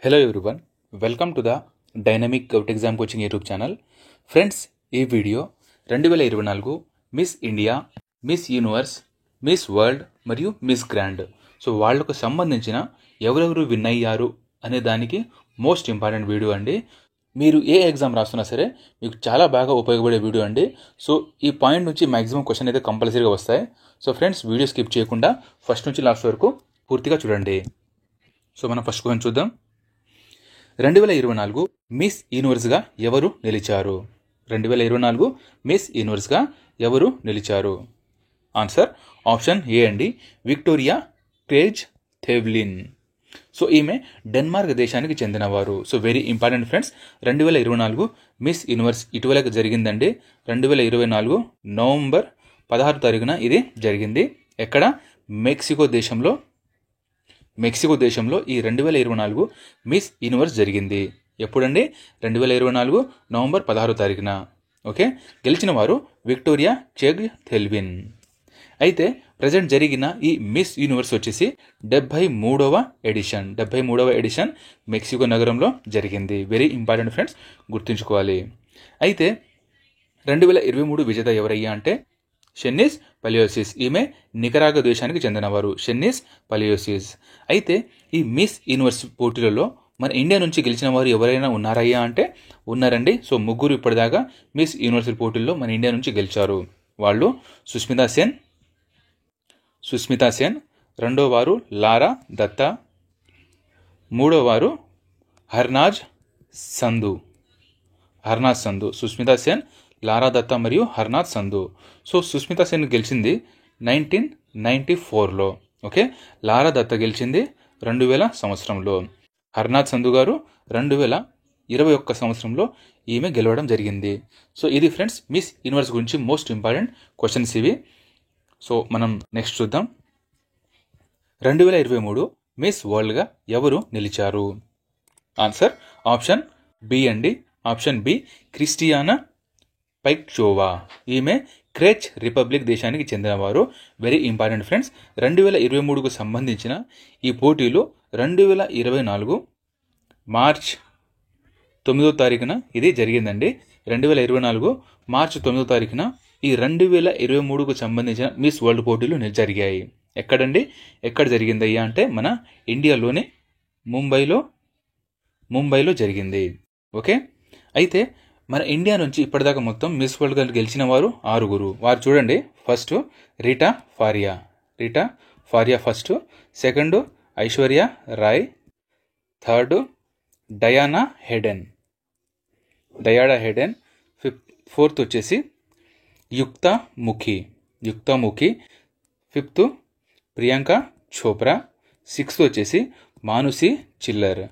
Hello everyone, welcome to the Dynamic Govt Exam Coaching YouTube channel. Friends, ఈ video 2024 Miss India, Miss Universe, Miss World మరియు Miss Grand వాళ్లకు సంబంధించిన ఎవరెవరు win అయ్యారు అనే దానికి మోస్ట్ ఇంపార్టెంట్ వీడియో అండి. మీరు ఏ ఎగ్జామ్ రాస్తున్నా సరే మీకు చాలా బాగా ఉపయోగపడే వీడియో అండి. ఈ పాయింట్ నుంచి మ్యాక్సిమం క్వశ్చన్ అయితే కంపల్సరీగా వస్తాయి. ఫ్రెండ్స్, వీడియో స్కిప్ చేయకుండా ఫస్ట్ నుంచి లాస్ట్ వరకు పూర్తిగా చూడండి. మనం ఫస్ట్ క్వశ్చన్ చూద్దాం. 2024 మిస్ యూనివర్స్గా ఎవరు నిలిచారు? 2024 మిస్ యూనివర్స్గా ఎవరు నిలిచారు? ఆన్సర్ ఆప్షన్ ఏ అండి, విక్టోరియా క్రేజ్ థెవ్లిన్. ఈమె డెన్మార్క్ దేశానికి చెందినవారు. Very important friends, 2024 miss universe ఇటీవల జరిగిందండి. 2024 నవంబర్ 16 తారీఖున ఇది జరిగింది. ఎక్కడ? మెక్సికో దేశంలో ఈ 2024 మిస్ యూనివర్స్ జరిగింది. ఎప్పుడండి? 2024 నవంబర్ 16 తారీఖున. ఓకే, గెలిచిన వారు విక్టోరియా క్రేజ్ థెవ్లిన్. అయితే ప్రజెంట్ జరిగిన ఈ మిస్ యూనివర్స్ వచ్చేసి 73వ ఎడిషన్ మెక్సికో నగరంలో జరిగింది. వెరీ ఇంపార్టెంట్ ఫ్రెండ్స్, గుర్తుంచుకోవాలి. అయితే 2023 విజేత ఎవరయ్యా అంటే షెన్నిస్ పలియోసిస్. ఈమె నికరాగా దేశానికి చెందినవారు, షెన్నిస్ పలియోసిస్. అయితే ఈ మిస్ యూనివర్స్ పోటీలలో మన ఇండియా నుంచి గెలిచిన వారు ఎవరైనా ఉన్నారయ్యా అంటే ఉన్నారండి. ముగ్గురు ఇప్పటిదాకా మిస్ యూనివర్స్ పోటీల్లో మన ఇండియా నుంచి గెలిచారు. వాళ్ళు సుస్మితా సేన్, రెండో వారు లారా దత్తా, మూడో వారు హర్నాజ్ సంధు. సుస్మితా సేన్, లారా దత్తా మరియు హర్నాథ్ సంధు. సుస్మితా సేన్ గెలిచింది 1994లో. ఓకే, లారా దత్తా గెలిచింది 2000 సంవత్సరంలో. హర్నాథ్ సంధు గారు 2021 సంవత్సరంలో ఈమె గెలవడం జరిగింది. ఇది ఫ్రెండ్స్ మిస్ యూనివర్స్ గురించి మోస్ట్ ఇంపార్టెంట్ క్వశ్చన్స్ ఇవి. మనం నెక్స్ట్ చూద్దాం. 2023 మిస్ వరల్డ్గా ఎవరు నిలిచారు? ఆన్సర్ ఆప్షన్ బి అండి. ఆప్షన్ బి, క్రిస్టియానా పైక్చోవా. ఈమె క్రెచ్ రిపబ్లిక్ దేశానికి చెందినవారు. వెరీ ఇంపార్టెంట్ ఫ్రెండ్స్, 2023కు సంబంధించిన ఈ పోటీలు 2024 మార్చ్ 9వ తారీఖున ఇది జరిగిందండి. 2024 మార్చి 9వ తారీఖున ఈ 2023కు సంబంధించిన మిస్ వరల్డ్ పోటీలు జరిగాయి. ఎక్కడండి? ఎక్కడ జరిగిందయ్యా అంటే మన ఇండియాలోనే ముంబైలో జరిగింది. ఓకే, అయితే మన ఇండియా నుంచి ఇప్పటిదాకా మొత్తం మిస్ వరల్డ్ గెలిచిన వారు 6. వారు చూడండి. First Reita Faria first, second Aishwarya Rai, third Diana Hayden, fourth వచ్చేసి యుక్తా ముఖి, ఫిఫ్త్ ప్రియాంక చోప్రా, సిక్స్త్ వచ్చేసి మానుసి చిల్లర్.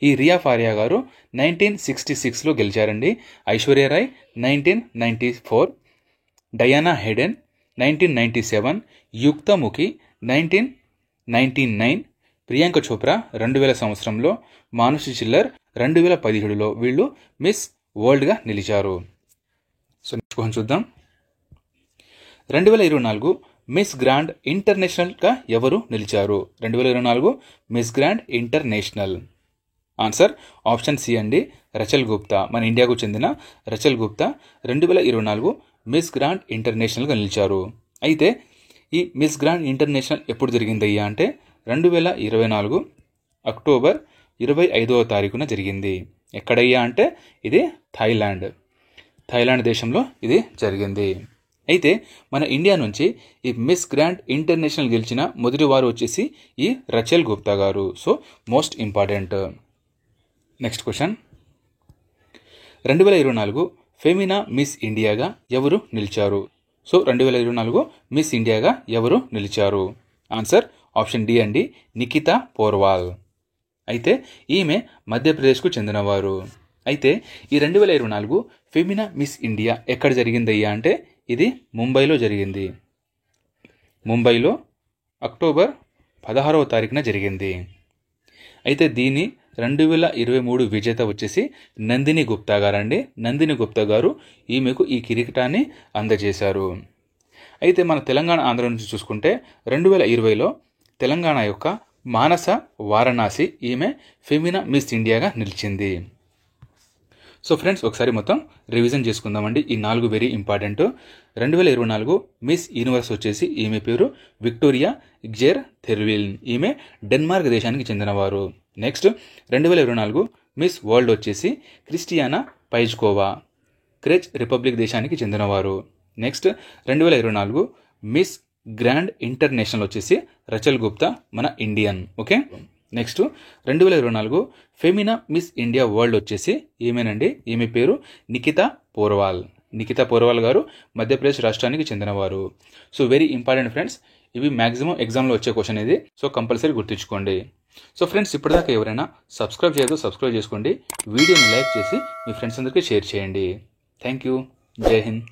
ఈ రియా ఫారియా గారు 1966లో గెలిచారండి. ఐశ్వర్య రాయ్ 1994, డయానా హెడెన్ 1997, యుక్తముఖి 1999, ప్రియాంక చోప్రా 2000 సంవత్సరంలో, మానుషి చిల్లర్ 2017లో వీళ్ళు మిస్ వరల్డ్గా నిలిచారు. నెక్స్ట్ క్వశ్చన్ చూద్దాం. 2024 మిస్ గ్రాండ్ ఇంటర్నేషనల్గా ఎవరు నిలిచారు? 2024 Miss Grand International. Answer option C అండి, రచల్ గుప్తా. మన ఇండియాకు చెందిన రచల్ గుప్తా 2024 మిస్ గ్రాండ్ ఇంటర్నేషనల్గా నిలిచారు. అయితే ఈ మిస్ గ్రాండ్ ఇంటర్నేషనల్ ఎప్పుడు జరిగిందయ్యా అంటే 2024 అక్టోబర్ 25వ తారీఖున జరిగింది. ఎక్కడయ్యా అంటే ఇది థాయిలాండ్ దేశంలో ఇది జరిగింది. అయితే మన ఇండియా నుంచి ఈ మిస్ గ్రాండ్ ఇంటర్నేషనల్ గెలిచిన మొదటి వారు వచ్చేసి ఈ రచల్ గుప్తా గారు. Most important. Next question. 2024 Femina Miss ఇండియాగా ఎవరు నిలిచారు? 2024 మిస్ ఇండియాగా ఎవరు నిలిచారు? ఆన్సర్ ఆప్షన్ డి అండి, నిఖితా పోర్వాల్. అయితే ఈమె మధ్యప్రదేశ్కు చెందినవారు. అయితే ఈ 2024 ఫెమినా మిస్ ఇండియా ఎక్కడ జరిగిందయ్యా అంటే ఇది ముంబైలో జరిగింది. ముంబైలో అక్టోబర్ 16వ తారీఖున జరిగింది. అయితే దీని 2023 విజేత వచ్చేసి నందిని గుప్తా గారండి. నందిని గుప్తా గారు ఈమెకు ఈ కిరీటాన్ని అందజేశారు. అయితే మన తెలంగాణ, ఆంధ్ర నుంచి చూసుకుంటే 2020లో తెలంగాణ యొక్క మానస వారణాసి, ఈమె ఫెమినా మిస్ ఇండియాగా నిలిచింది. సో ఫ్రెండ్స్, ఒకసారి మొత్తం రివిజన్ చేసుకుందామండి. ఈ 4 వెరీ ఇంపార్టెంట్. 2024 మిస్ యూనివర్స్ వచ్చేసి ఈమె పేరు విక్టోరియా గ్జేర్ థెర్విల్, ఈమె డెన్మార్క్ దేశానికి చెందినవారు. నెక్స్ట్ 2024 మిస్ వరల్డ్ వచ్చేసి క్రిస్టియానా పైజ్కోవా, క్రెచ్ రిపబ్లిక్ దేశానికి చెందినవారు. నెక్స్ట్ 2024 మిస్ గ్రాండ్ ఇంటర్నేషనల్ వచ్చేసి రచల్ గుప్తా, మన Indian. Okay. Next 2024 Femina miss India world వచ్చేసి ఈమెనండి, ఈమె పేరు నిఖితా పోర్వాల్. నిఖితా పోర్వాల్ గారు మధ్యప్రదేశ్ రాష్ట్రానికి చెందినవారు. సో వెరీ ఇంపార్టెంట్ ఫ్రెండ్స్, ఇవి మ్యాక్సిమం ఎగ్జామ్లో వచ్చే క్వశ్చన్ ఇది. సో కంపల్సరీ గుర్తుంచుకోండి. సో ఫ్రెండ్స్, ఇప్పటిదాకా ఎవరైనా సబ్స్క్రైబ్ చేయదో సబ్స్క్రైబ్ చేసుకోండి. వీడియోని లైక్ చేసి మీ ఫ్రెండ్స్ అందరికీ షేర్ చేయండి. Thank you. జై హింద్.